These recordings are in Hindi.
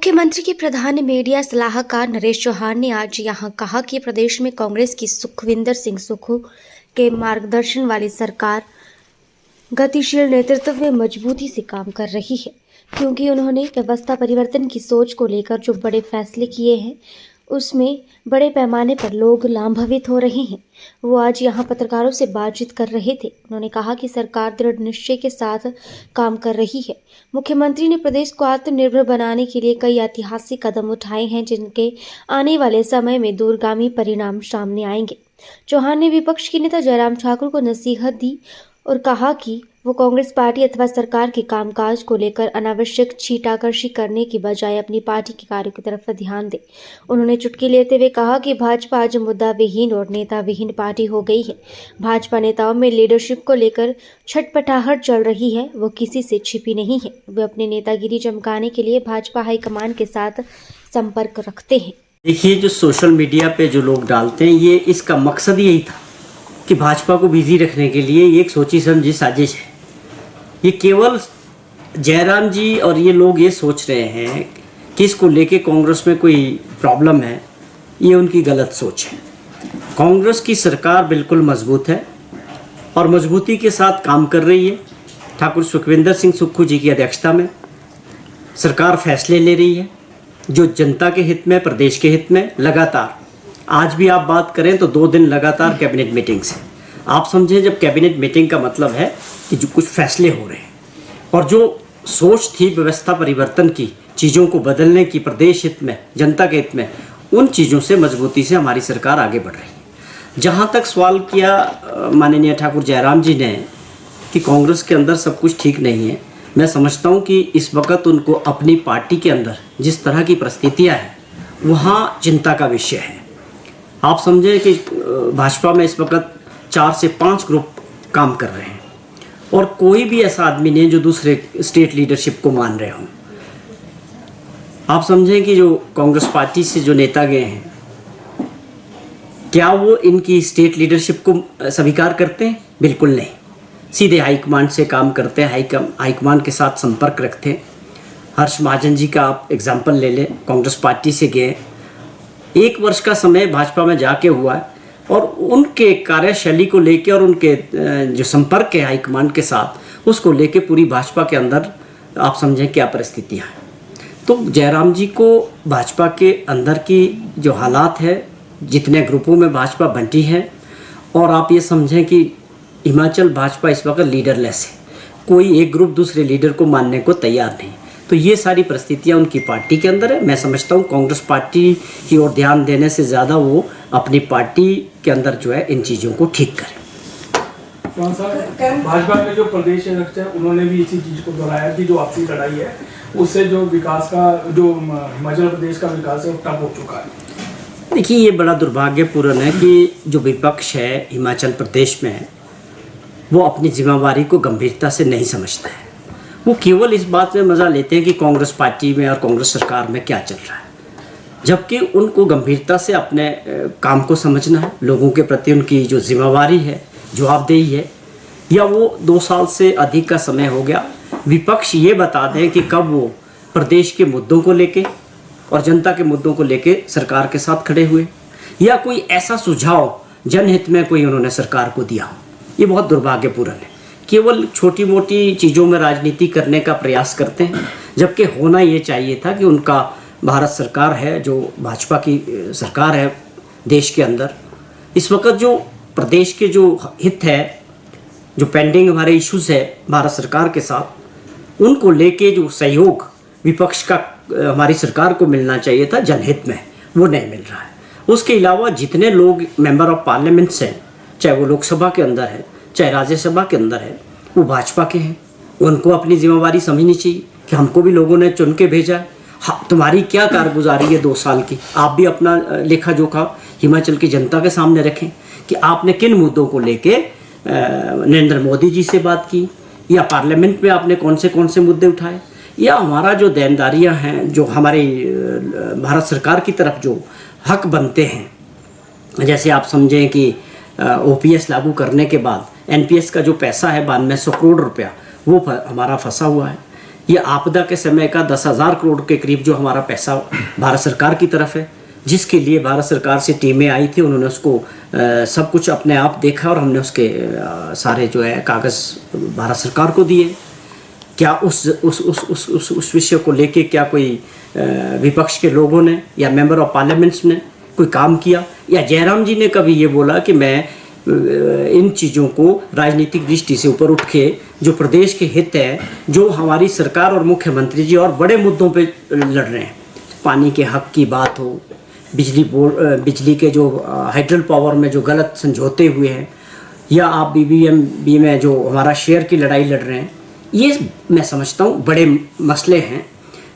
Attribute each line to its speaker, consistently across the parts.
Speaker 1: मुख्यमंत्री के प्रधान मीडिया सलाहकार नरेश चौहान ने आज यहां कहा कि प्रदेश में कांग्रेस की सुखविंदर सिंह सुक्खू के मार्गदर्शन वाली सरकार गतिशील नेतृत्व में मजबूती से काम कर रही है, क्योंकि उन्होंने व्यवस्था परिवर्तन की सोच को लेकर जो बड़े फैसले किए हैं उसमें बड़े पैमाने पर लोग लाभान्वित हो रहे हैं। वो आज यहां पत्रकारों से बातचीत कर रहे थे। उन्होंने कहा कि सरकार दृढ़ निश्चय के साथ काम कर रही है। मुख्यमंत्री ने प्रदेश को आत्मनिर्भर बनाने के लिए कई ऐतिहासिक कदम उठाए हैं, जिनके आने वाले समय में दूरगामी परिणाम सामने आएंगे। चौहान ने विपक्ष के नेता जयराम ठाकुर को नसीहत दी और कहा कि वो कांग्रेस पार्टी अथवा सरकार के कामकाज को लेकर अनावश्यक छींटाकर्षी करने की बजाय अपनी पार्टी के कार्यों की तरफ ध्यान दे। उन्होंने चुटकी लेते हुए कहा कि भाजपा आज मुद्दा विहीन और नेता विहीन पार्टी हो गई है। भाजपा नेताओं में लीडरशिप को लेकर छटपटाहट चल रही है, वो किसी से छिपी नहीं है। वे अपने नेतागिरी चमकाने के लिए भाजपा हाईकमान के साथ संपर्क रखते हैं।
Speaker 2: देखिए, जो सोशल मीडिया पे जो लोग डालते हैं, ये इसका मकसद यही था कि भाजपा को बिजी रखने के लिए ये एक सोची समझी साजिश है। ये केवल जयराम जी और ये लोग ये सोच रहे हैं कि इसको लेके कांग्रेस में कोई प्रॉब्लम है, ये उनकी गलत सोच है। कांग्रेस की सरकार बिल्कुल मजबूत है और मजबूती के साथ काम कर रही है। ठाकुर सुखविंदर सिंह सुक्खू जी की अध्यक्षता में सरकार फैसले ले रही है जो जनता के हित में, प्रदेश के हित में। लगातार आज भी आप बात करें तो 2 दिन लगातार कैबिनेट मीटिंग्स हैं। आप समझें, जब कैबिनेट मीटिंग का मतलब है कि जो कुछ फैसले हो रहे हैं और जो सोच थी व्यवस्था परिवर्तन की, चीज़ों को बदलने की, प्रदेश हित में, जनता के हित में, उन चीज़ों से मजबूती से हमारी सरकार आगे बढ़ रही है। जहाँ तक सवाल किया माननीय ठाकुर जयराम जी ने कि कांग्रेस के अंदर सब कुछ ठीक नहीं है, मैं समझता हूँ कि इस वक्त उनको अपनी पार्टी के अंदर जिस तरह की परिस्थितियाँ हैं वहाँ चिंता का विषय है। आप समझें कि भाजपा में इस वक्त 4 से 5 ग्रुप काम कर रहे हैं और कोई भी ऐसा आदमी नहीं है जो दूसरे स्टेट लीडरशिप को मान रहे हों। आप समझें कि जो कांग्रेस पार्टी से जो नेता गए हैं, क्या वो इनकी स्टेट लीडरशिप को स्वीकार करते हैं? बिल्कुल नहीं। सीधे हाईकमांड से काम करते हैं, हाईकमांड के साथ संपर्क रखते हैं। हर्ष महाजन जी का आप एग्जाम्पल ले लें, कांग्रेस पार्टी से गए, 1 वर्ष का समय भाजपा में जाके हुआ है और उनके कार्यशैली को लेके और उनके जो संपर्क है हाईकमांड के साथ, उसको लेके पूरी भाजपा के अंदर आप समझें क्या परिस्थितियाँ हैं। तो जयराम जी को भाजपा के अंदर की जो हालात है, जितने ग्रुपों में भाजपा बंटी है, और आप ये समझें कि हिमाचल भाजपा इस वक्त लीडरलेस है, कोई एक ग्रुप दूसरे लीडर को मानने को तैयार नहीं। तो ये सारी परिस्थितियाँ उनकी पार्टी के अंदर है। मैं समझता हूँ कांग्रेस पार्टी की ओर ध्यान देने से ज़्यादा वो अपनी पार्टी के अंदर जो है इन चीज़ों को ठीक करें।
Speaker 3: भाजपा के जो प्रदेश अध्यक्ष हैं उन्होंने भी इसी चीज़ को दोहराया कि जो आपसी लड़ाई है उससे जो विकास का, जो हिमाचल प्रदेश का विकास है वो ठप हो चुका है।
Speaker 2: देखिए, ये बड़ा दुर्भाग्यपूर्ण है कि जो विपक्ष है हिमाचल प्रदेश में, वो अपनी जिम्मेवारी को गंभीरता से नहीं समझता है। वो केवल इस बात में मज़ा लेते हैं कि कांग्रेस पार्टी में और कांग्रेस सरकार में क्या चल रहा है, जबकि उनको गंभीरता से अपने काम को समझना है। लोगों के प्रति उनकी जो जिम्मेवारी है, जवाबदेही है, या वो 2 साल से अधिक का समय हो गया, विपक्ष ये बता दें कि कब वो प्रदेश के मुद्दों को लेके और जनता के मुद्दों को लेके सरकार के साथ खड़े हुए, या कोई ऐसा सुझाव जनहित में कोई उन्होंने सरकार को दिया हो। ये बहुत दुर्भाग्यपूर्ण है। केवल छोटी मोटी चीज़ों में राजनीति करने का प्रयास करते हैं, जबकि होना ये चाहिए था कि उनका भारत सरकार है, जो भाजपा की सरकार है देश के अंदर, इस वक्त जो प्रदेश के जो हित है, जो पेंडिंग हमारे इश्यूज है भारत सरकार के साथ, उनको लेके जो सहयोग विपक्ष का हमारी सरकार को मिलना चाहिए था जनहित में, वो नहीं मिल रहा है। उसके अलावा जितने लोग मेंबर ऑफ पार्लियामेंट्स हैं, चाहे वो लोकसभा के अंदर है चाहे राज्यसभा के अंदर है, वो भाजपा के हैं। उनको अपनी जिम्मेवारी समझनी चाहिए कि हमको भी लोगों ने चुन के भेजा है। हाँ, तुम्हारी क्या कारगुजारी है 2 साल की, आप भी अपना लेखा जोखा हिमाचल की जनता के सामने रखें कि आपने किन मुद्दों को लेके नरेंद्र मोदी जी से बात की, या पार्लियामेंट में आपने कौन से मुद्दे उठाए, या हमारा जो देनदारियां हैं, जो हमारी भारत सरकार की तरफ जो हक बनते हैं। जैसे आप समझें कि OPS लागू करने के बाद NPS का जो पैसा है 9200 करोड़ रुपया, वो हमारा फंसा हुआ है। ये आपदा के समय का 10,000 करोड़ के करीब जो हमारा पैसा भारत सरकार की तरफ है, जिसके लिए भारत सरकार से टीमें आई थी, उन्होंने उसको सब कुछ अपने आप देखा और हमने उसके सारे जो है कागज़ भारत सरकार को दिए। क्या उस विषय को लेके क्या कोई विपक्ष के लोगों ने या मेंबर ऑफ पार्लियामेंट्स ने कोई काम किया, या जयराम जी ने कभी ये बोला कि मैं इन चीज़ों को राजनीतिक दृष्टि से ऊपर उठ के जो प्रदेश के हित है, जो हमारी सरकार और मुख्यमंत्री जी और बड़े मुद्दों पे लड़ रहे हैं, पानी के हक की बात हो, बिजली के जो हाइड्रल पावर में जो गलत समझौते हुए हैं, या आप BBMB में जो हमारा शेयर की लड़ाई लड़ रहे हैं, ये मैं समझता हूँ बड़े मसले हैं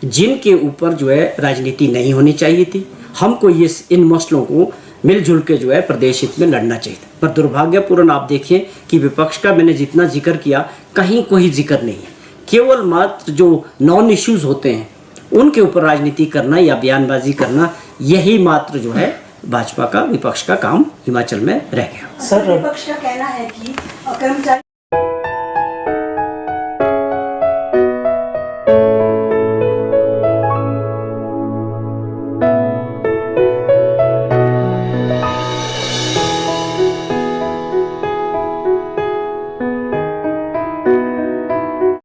Speaker 2: जिनके ऊपर जो है राजनीति नहीं होनी चाहिए थी। हमको ये इन मसलों को मिलजुल के जो है प्रदेश हित में लड़ना चाहिए था। पर दुर्भाग्यपूर्ण आप देखिए कि विपक्ष का मैंने जितना जिक्र किया, कहीं कोई जिक्र नहीं है। केवल मात्र जो नॉन इश्यूज होते हैं उनके ऊपर राजनीति करना या बयानबाजी करना, यही मात्र जो है भाजपा का, विपक्ष का काम हिमाचल में रह गया।
Speaker 4: सर, विपक्ष का कहना है कि कर्मचारी